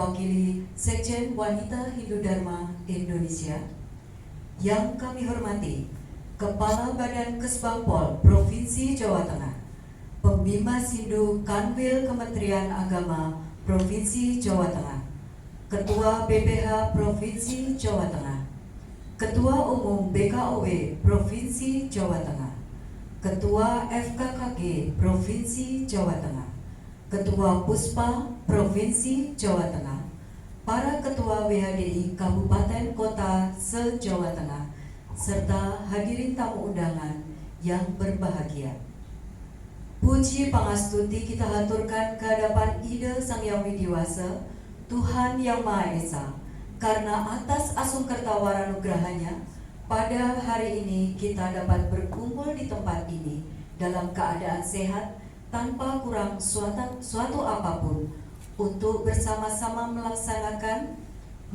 mewakili Sekjen Wanita Hindu Dharma Indonesia. Yang kami hormati Kepala Badan Kesbangpol Provinsi Jawa Tengah, Pembimas Hindu Kanwil Kementerian Agama Provinsi Jawa Tengah, Ketua BPH Provinsi Jawa Tengah, Ketua Umum BKOW Provinsi Jawa Tengah, Ketua FKKG Provinsi Jawa Tengah, Ketua Puspa Provinsi Jawa Tengah, para Ketua WHDI Kabupaten Kota se-Jawa Tengah, serta hadirin tamu undangan yang berbahagia. Puji pangastuti kita haturkan ke hadapan Ida Sang Hyang Widiwasa, Tuhan Yang Maha Esa, karena atas asungkertawara nugrahanya, pada hari ini kita dapat berkumpul di tempat ini dalam keadaan sehat tanpa kurang suatu apapun untuk bersama-sama melaksanakan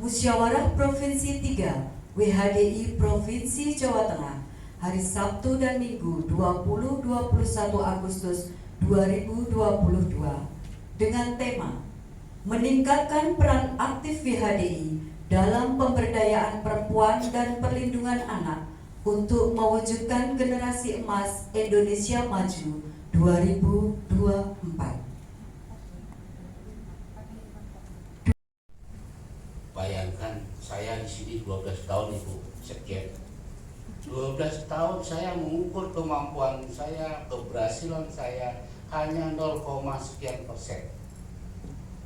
Musyawarah Provinsi 3 WHDI Provinsi Jawa Tengah hari Sabtu dan Minggu 20-21 Agustus 2022 dengan tema meningkatkan peran aktif WHDI dalam pemberdayaan perempuan dan perlindungan anak untuk mewujudkan generasi emas Indonesia Maju 2024. Bayangkan saya di sini 12 tahun Ibu Sekjen. 12 tahun saya mengukur kemampuan saya, keberhasilan saya hanya 0, sekian persen.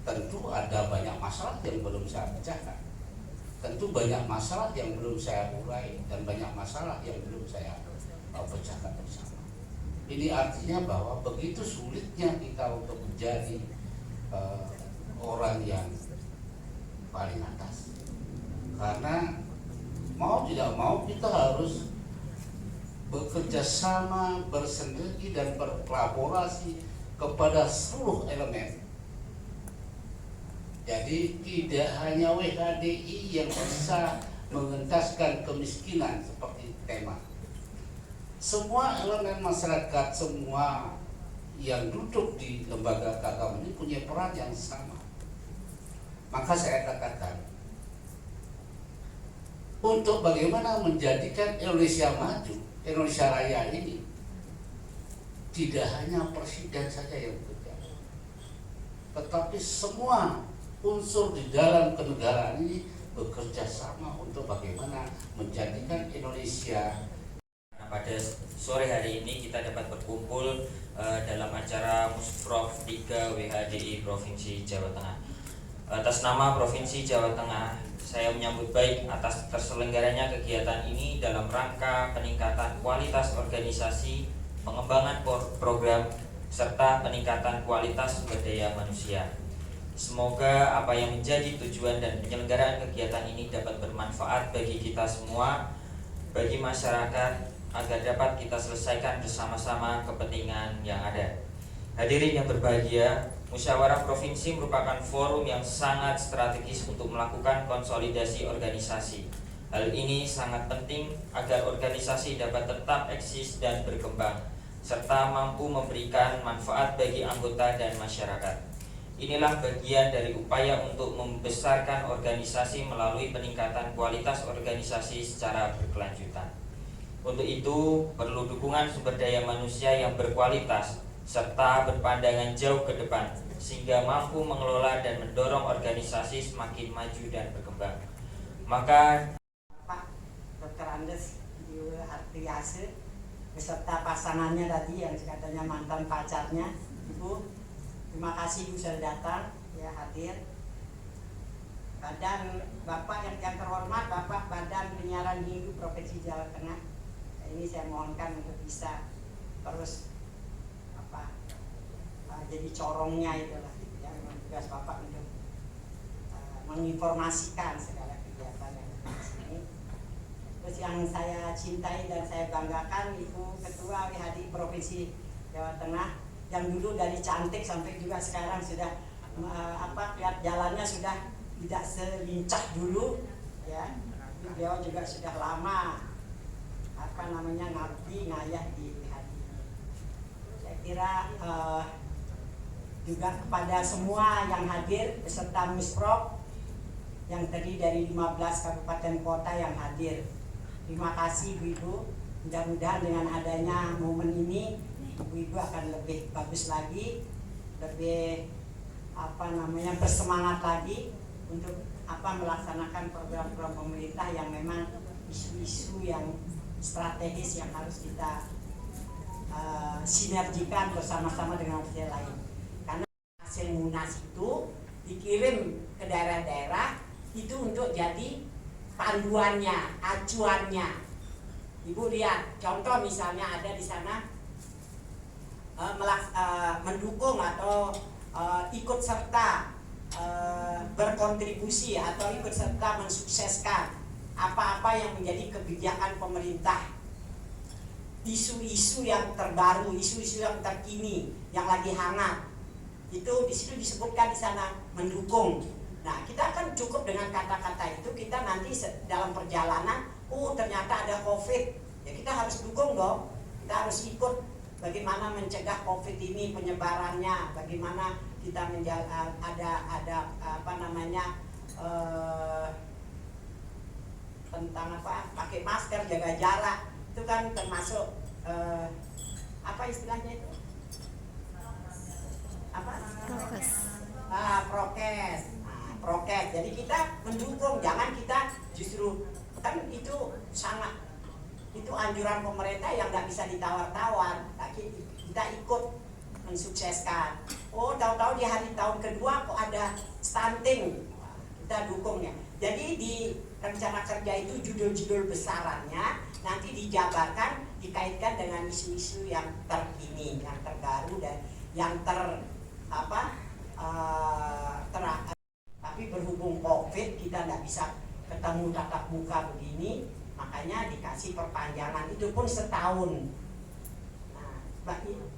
Tentu ada banyak masalah yang belum saya pecahkan. Tentu banyak masalah yang belum saya urai dan banyak masalah yang belum saya pecahkan bersama. Ini artinya bahwa begitu sulitnya kita untuk menjadi orang yang paling atas. Karena mau tidak mau kita harus bekerja sama, bersinergi dan berkolaborasi kepada seluruh elemen. Jadi tidak hanya WHDI yang bisa mengentaskan kemiskinan seperti tema. Semua elemen masyarakat, semua yang duduk di lembaga keagamaan ini punya peran yang sama. Maka saya katakan, untuk bagaimana menjadikan Indonesia maju, Indonesia Raya ini tidak hanya presiden saja yang bekerja, tetapi semua unsur di dalam kenegaraan ini bekerja sama untuk bagaimana menjadikan Indonesia. Pada sore hari ini kita dapat berkumpul dalam acara Musprov 3 WHDI Provinsi Jawa Tengah. Atas nama Provinsi Jawa Tengah, saya menyambut baik atas terselenggaranya kegiatan ini dalam rangka peningkatan kualitas organisasi, pengembangan program, serta peningkatan kualitas sumber daya manusia. Semoga apa yang menjadi tujuan dan penyelenggaraan kegiatan ini dapat bermanfaat bagi kita semua, bagi masyarakat, agar dapat kita selesaikan bersama-sama kepentingan yang ada. Hadirin yang berbahagia, Musyawarah Provinsi merupakan forum yang sangat strategis untuk melakukan konsolidasi organisasi. Hal ini sangat penting agar organisasi dapat tetap eksis dan berkembang, serta mampu memberikan manfaat bagi anggota dan masyarakat. Inilah bagian dari upaya untuk membesarkan organisasi melalui peningkatan kualitas organisasi secara berkelanjutan. Untuk itu, perlu dukungan sumber daya manusia yang berkualitas serta berpandangan jauh ke depan, sehingga mampu mengelola dan mendorong organisasi semakin maju dan berkembang. Maka Pak Dr. Andes Hartiase beserta pasangannya tadi yang katanya mantan pacarnya, Ibu, terima kasih Ibu sudah datang ya, hadir. Badan Bapak yang terhormat, Bapak Badan Penyiaran Hindu Provinsi Jawa Tengah, ini saya mohonkan untuk bisa terus jadi corongnya itulah ya, memang tugas Bapak untuk menginformasikan segala kegiatan yang ada di sini. Terus yang saya cintai dan saya banggakan Ibu Ketua WHDI Provinsi Jawa Tengah yang dulu dari cantik sampai juga sekarang sudah lihat jalannya sudah tidak selincah dulu ya. Beliau juga sudah lama ngabdi ngayah di WHDI. Saya kira juga kepada semua yang hadir beserta Musprov yang terdiri dari 15 kabupaten kota yang hadir. Terima kasih Ibu-Ibu. Mudah-mudahan dengan adanya momen ini Ibu-Ibu akan lebih bagus lagi, lebih bersemangat lagi untuk melaksanakan program-program pemerintah yang memang isu-isu yang strategis yang harus kita sinergikan bersama-sama dengan pihak lain. Karena hasil Munas itu dikirim ke daerah-daerah itu untuk jadi panduannya, acuannya. Ibu lihat, contoh misalnya ada di sana mendukung atau ikut serta berkontribusi atau ikut serta mensukseskan apa-apa yang menjadi kebijakan pemerintah, isu-isu yang terbaru, isu-isu yang terkini, yang lagi hangat, itu di situ disebutkan di sana mendukung. Nah, kita kan cukup dengan kata-kata itu, kita nanti dalam perjalanan, ternyata ada COVID, ya kita harus dukung dong, kita harus ikut bagaimana mencegah COVID ini penyebarannya, bagaimana kita tentang pakai masker, jaga jarak, itu kan termasuk istilahnya itu prokes. Prokes. Jadi kita mendukung, jangan kita justru kan itu anjuran pemerintah yang nggak bisa ditawar-tawar. Kita ikut mensukseskan. Tahu-tahu di hari tahun kedua kok ada stunting, kita dukungnya. Jadi di rencana kerja itu judul-judul besarannya nanti dijabarkan, dikaitkan dengan isu-isu yang terkini, yang terbaru dan yang tapi berhubung COVID kita nggak bisa ketemu tatap muka begini, makanya dikasih perpanjangan, itu pun setahun. Nah,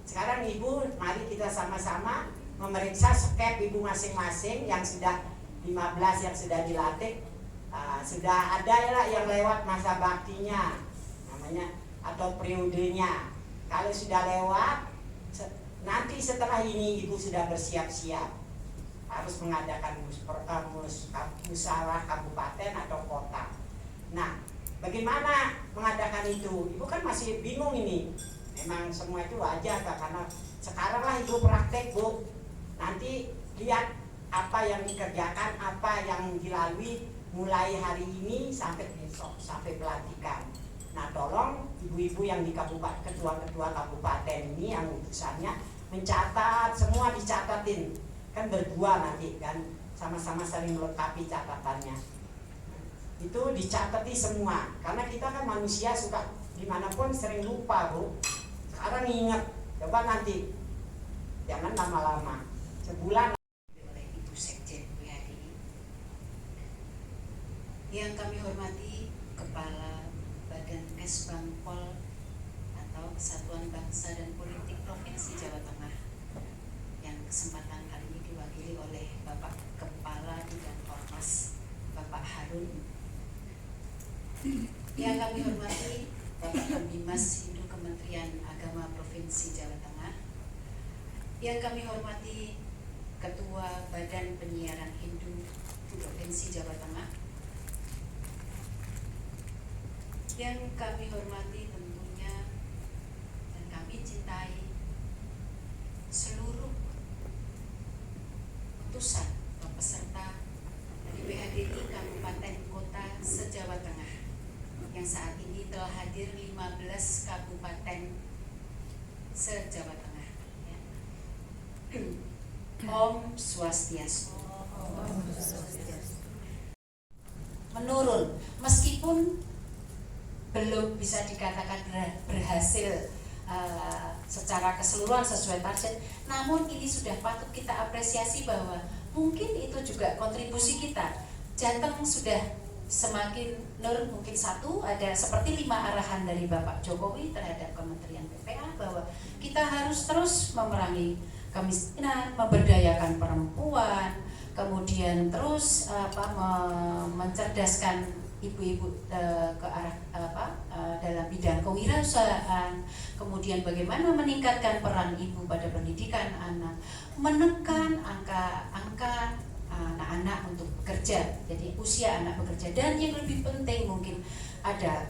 sekarang Ibu, mari kita sama-sama memeriksa skep Ibu masing-masing yang sudah 15 yang sudah dilatih. Sudah ada ya yang lewat masa baktinya namanya atau periodenya. Kalau sudah lewat, nanti setelah ini Ibu sudah bersiap-siap harus mengadakan musyawarah kabupaten atau kota. Nah, bagaimana mengadakan itu? Ibu kan masih bingung ini. Memang semua itu wajar karena sekarang lah Ibu praktek, Bu. Nanti lihat apa yang dikerjakan, apa yang dilalui mulai hari ini sampai besok, sampai pelantikan. Nah, tolong ibu-ibu yang di kabupaten, ketua-ketua kabupaten ini yang utusannya mencatat, semua dicatatin. Kan berdua nanti kan sama-sama saling melengkapi catatannya. Itu dicatati semua, karena kita kan manusia suka dimanapun sering lupa, Bu. Sekarang ingat, coba nanti jangan lama-lama, sebulan. Oleh Ibu Sekjen WHDI yang kami hormati Kepala Badan Kesbangpol atau Kesatuan Bangsa dan Politik Provinsi Jawa Tengah, yang kesempatan kali ini diwakili oleh Bapak Kepala Bidang Ormas Bapak Harun, yang kami hormati Bapak Pembimas Hindu Kementerian Agama Provinsi Jawa Tengah, yang kami hormati Ketua Badan Penyiaran Hindu Provinsi Jawa Tengah, yang kami hormati tentunya dan kami cintai seluruh utusan atau peserta dari WHDI Kabupaten Kota se-Jawa Tengah yang saat ini telah hadir 15 kabupaten se-Jawa Tengah. Om Swastiastu. Menurun, meskipun belum bisa dikatakan berhasil secara keseluruhan sesuai target, namun ini sudah patut kita apresiasi bahwa mungkin itu juga kontribusi kita. Jateng sudah semakin menurun, mungkin ada seperti 5 arahan dari Bapak Jokowi terhadap Kementerian PPA bahwa kita harus terus memerangi kemiskinan, memberdayakan perempuan, kemudian terus mencerdaskan ibu-ibu ke arah dalam bidang kewirausahaan, kemudian bagaimana meningkatkan peran ibu pada pendidikan anak, menekan angka anak-anak untuk bekerja, jadi usia anak bekerja. Dan yang lebih penting mungkin ada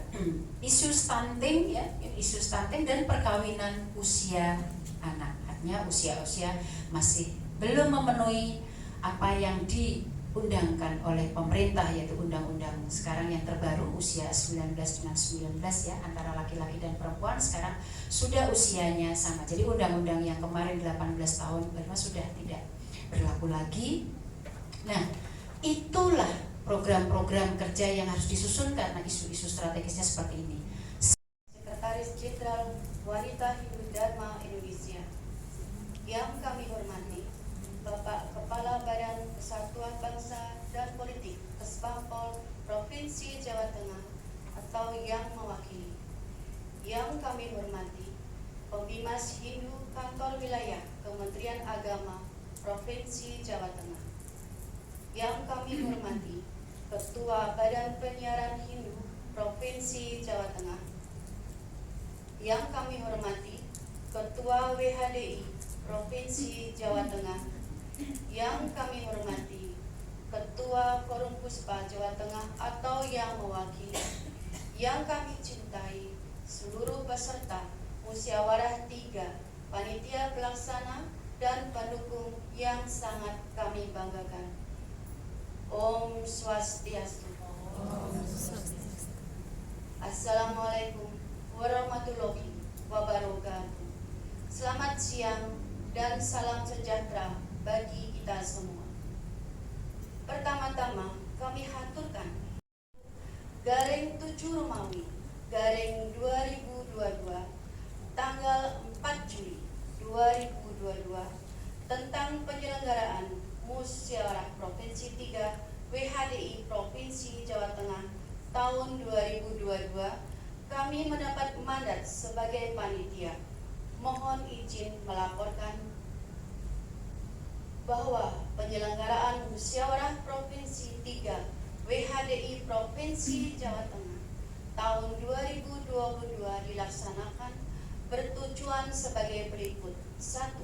isu stunting ya, isu stunting dan perkawinan usia anak. Artinya usia-usia masih belum memenuhi apa yang diundangkan oleh pemerintah, yaitu undang-undang sekarang yang terbaru usia 19 dengan 19 ya, antara laki-laki dan perempuan sekarang sudah usianya sama. Jadi undang-undang yang kemarin 18 tahun sudah tidak berlaku lagi. Nah, itulah program-program kerja yang harus disusun karena isu-isu strategisnya seperti ini. Sekretaris Jenderal Wanita Hindu Dharma Indonesia, yang kami hormati Bapak Kepala Badan Persatuan Bangsa dan Politik Kesbangpol Provinsi Jawa Tengah atau yang mewakili, yang kami hormati Pembimas Hindu Kantor Wilayah Kementerian Agama Provinsi Jawa Tengah, yang kami hormati Ketua Badan Penyiaran Hindu Provinsi Jawa Tengah, yang kami hormati Ketua WHDI Provinsi Jawa Tengah, yang kami hormati Ketua Forum Puspa Jawa Tengah atau yang mewakili, yang kami cintai seluruh peserta musyawarah 3, panitia pelaksana dan pendukung yang sangat kami banggakan. Om Swastiastu. Assalamualaikum warahmatullahi wabarakatuh. Selamat siang dan salam sejahtera bagi kita semua. Pertama-tama kami haturkan Garing 7 Romawi Garing 2022 tanggal 4 Juli 2022 tentang penyelenggaraan Musyawarah Provinsi 3 WHDI Provinsi Jawa Tengah tahun 2022. Kami mendapat mandat sebagai panitia. Mohon izin melaporkan bahwa penyelenggaraan Musyawarah Provinsi 3 WHDI Provinsi Jawa Tengah tahun 2022 dilaksanakan bertujuan sebagai berikut. 1.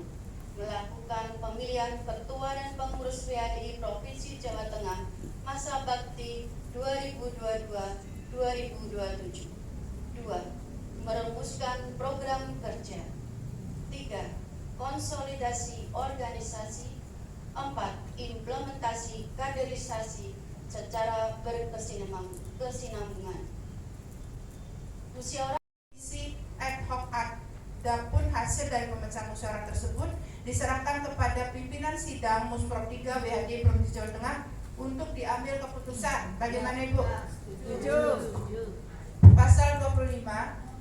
Melakukan pemilihan ketua dan pengurus WHDI Provinsi Jawa Tengah masa bakti 2022-2027. 2. Merumuskan program kerja. 3. Konsolidasi organisasi. 4. Implementasi kaderisasi secara berkesinambungan. Musyawarah isi ad hoc adapun hasil dari pemecahan musyawarah tersebut diserahkan kepada pimpinan sidang Musprov 3 WHDI Provinsi Jawa Tengah untuk diambil keputusan. Bagaimana Ibu? Setuju. Pasal 25,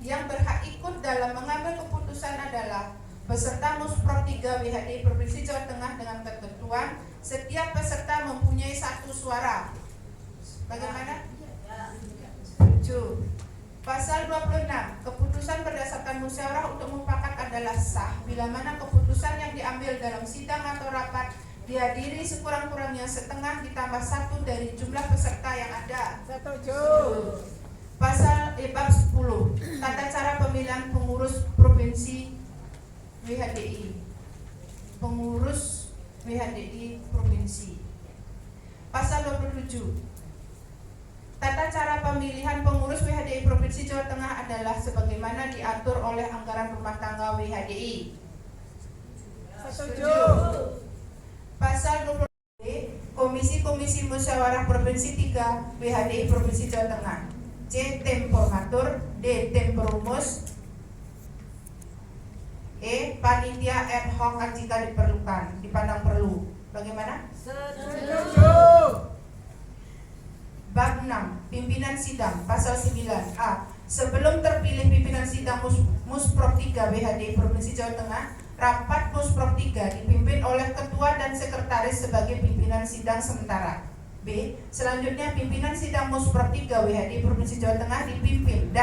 yang berhak ikut dalam mengambil keputusan adalah peserta Musprov 3 WHDI Provinsi Jawa Tengah dengan ketentuan setiap peserta mempunyai 1 suara. Bagaimana? Setuju. Pasal 26, keputusan berdasarkan musyawarah untuk mufakat adalah sah bila mana keputusan yang diambil dalam sidang atau rapat dihadiri sekurang-kurangnya setengah ditambah 1 dari jumlah peserta yang ada. Setuju. Pasal bab 10, tata cara pemilihan pengurus provinsi WHDI. Pengurus WHDI provinsi. Pasal 27, tata cara pemilihan pengurus WHDI Provinsi Jawa Tengah adalah sebagaimana diatur oleh anggaran rumah tangga WHDI. Setuju. Pasal 20, Komisi-komisi Musyawarah Provinsi 3 WHDI Provinsi Jawa Tengah. C. Temporatur. D. Temporumus. E. Panitia ad hoc jika diperlukan, dipandang perlu. Bagaimana? Setuju. Bab 6, pimpinan sidang. Pasal 9a, sebelum terpilih pimpinan sidang Musprov 3 WHDI Provinsi Jawa Tengah, rapat Musprov 3 dipimpin oleh ketua dan sekretaris sebagai pimpinan sidang sementara. B. Selanjutnya pimpinan sidang Musprov 3 WHDI Provinsi Jawa Tengah dipimpin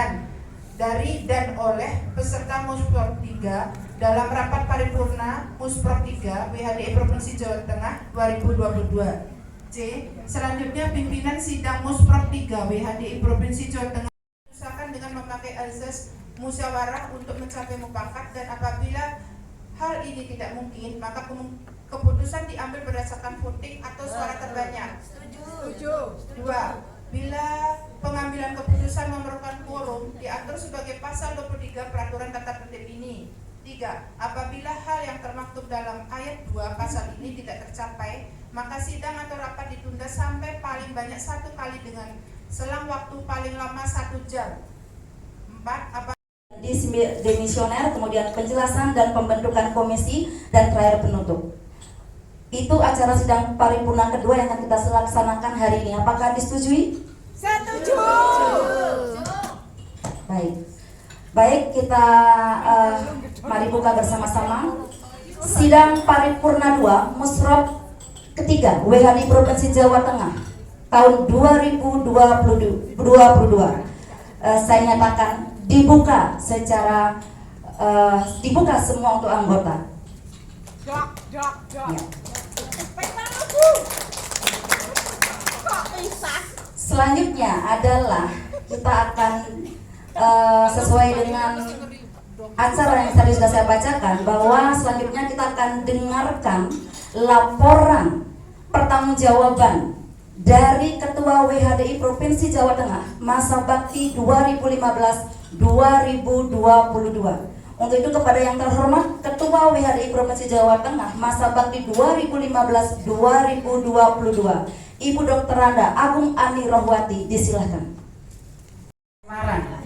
dari dan oleh peserta Musprov 3 dalam rapat paripurna Musprov 3 WHDI Provinsi Jawa Tengah 2022. C. Selanjutnya pimpinan sidang Musprov 3 WHDI Provinsi Jawa Tengah usahakan dengan memakai azas musyawarah untuk mencapai mufakat, dan apabila hal ini tidak mungkin maka keputusan diambil berdasarkan voting atau suara terbanyak. Setuju. 2. Bila pengambilan keputusan memerlukan quorum diatur sebagai pasal 23 peraturan tata tertib ini. 3. Apabila hal yang termaktub dalam ayat 2 pasal ini tidak tercapai, maka sidang atau rapat ditunda sampai paling banyak 1 kali dengan selang waktu paling lama 1 jam. 4. Demisioner, kemudian penjelasan dan pembentukan komisi, dan terakhir penutup. Itu acara sidang paripurna kedua yang akan kita laksanakan hari ini. Apakah disetujui? Setuju. Baik, kita mari buka bersama-sama sidang paripurna 2 Musrok ketiga WHDI Provinsi Jawa Tengah tahun 2022. Saya nyatakan dibuka dibuka semua untuk anggota. Ya. Selanjutnya adalah kita akan sesuai dengan acara yang tadi sudah saya bacakan, bahwa selanjutnya kita akan dengarkan laporan pertanggungjawaban dari Ketua WHDI Provinsi Jawa Tengah masa bakti 2015-2022. Untuk itu kepada yang terhormat Ketua WHDI Provinsi Jawa Tengah masa bakti 2015-2022, Ibu Dr. Randa Agung Ani Rohwati, disilahkan. Semarang,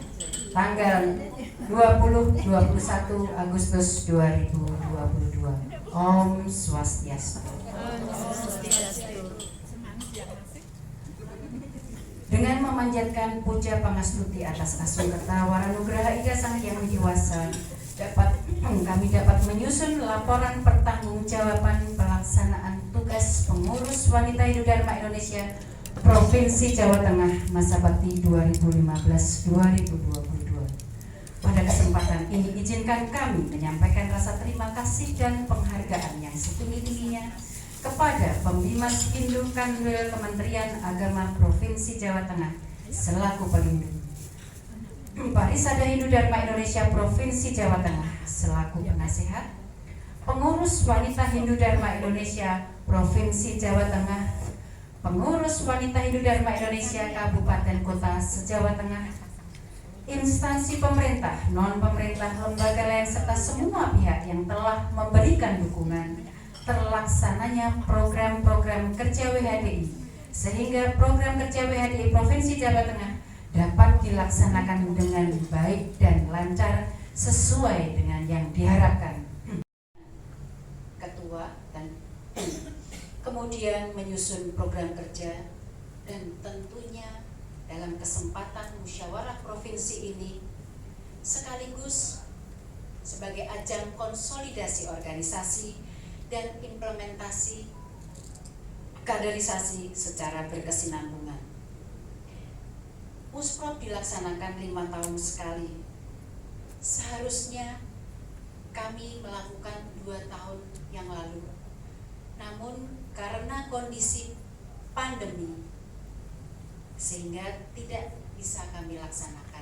tanggal 20-21 Agustus 2022. Om Swastiastu. Dengan memanjatkan puja pangastuti atas Asungkerta Waranugraha Ika Sang Hyang Widiwasa, kami dapat menyusun laporan pertanggungjawaban pelaksanaan tugas pengurus wanita Hindu Dharma Indonesia Provinsi Jawa Tengah masa bakti 2015-2022. Pada kesempatan ini izinkan kami menyampaikan rasa terima kasih dan penghargaan yang setinggi-tingginya kepada Pembimas Hindu Kanwil Kementerian Agama Provinsi Jawa Tengah selaku pelindung, Parisada Hindu Dharma Indonesia Provinsi Jawa Tengah selaku penasehat, pengurus wanita Hindu Dharma Indonesia Provinsi Jawa Tengah, pengurus wanita Hindu Dharma Indonesia Kabupaten Kota se-Jawa Tengah, instansi pemerintah, non-pemerintah, lembaga lain serta semua pihak yang telah memberikan dukungan terlaksananya program-program kerja WHDI, sehingga program kerja WHDI Provinsi Jawa Tengah dapat dilaksanakan dengan baik dan lancar sesuai dengan yang diharapkan. Ketua dan kemudian menyusun program kerja, dan tentunya dalam kesempatan musyawarah provinsi ini sekaligus sebagai ajang konsolidasi organisasi dan implementasi kaderisasi secara berkesinambungan. Musprov dilaksanakan 5 tahun sekali. Seharusnya kami melakukan 2 tahun yang lalu. Namun karena kondisi pandemi sehingga tidak bisa kami laksanakan.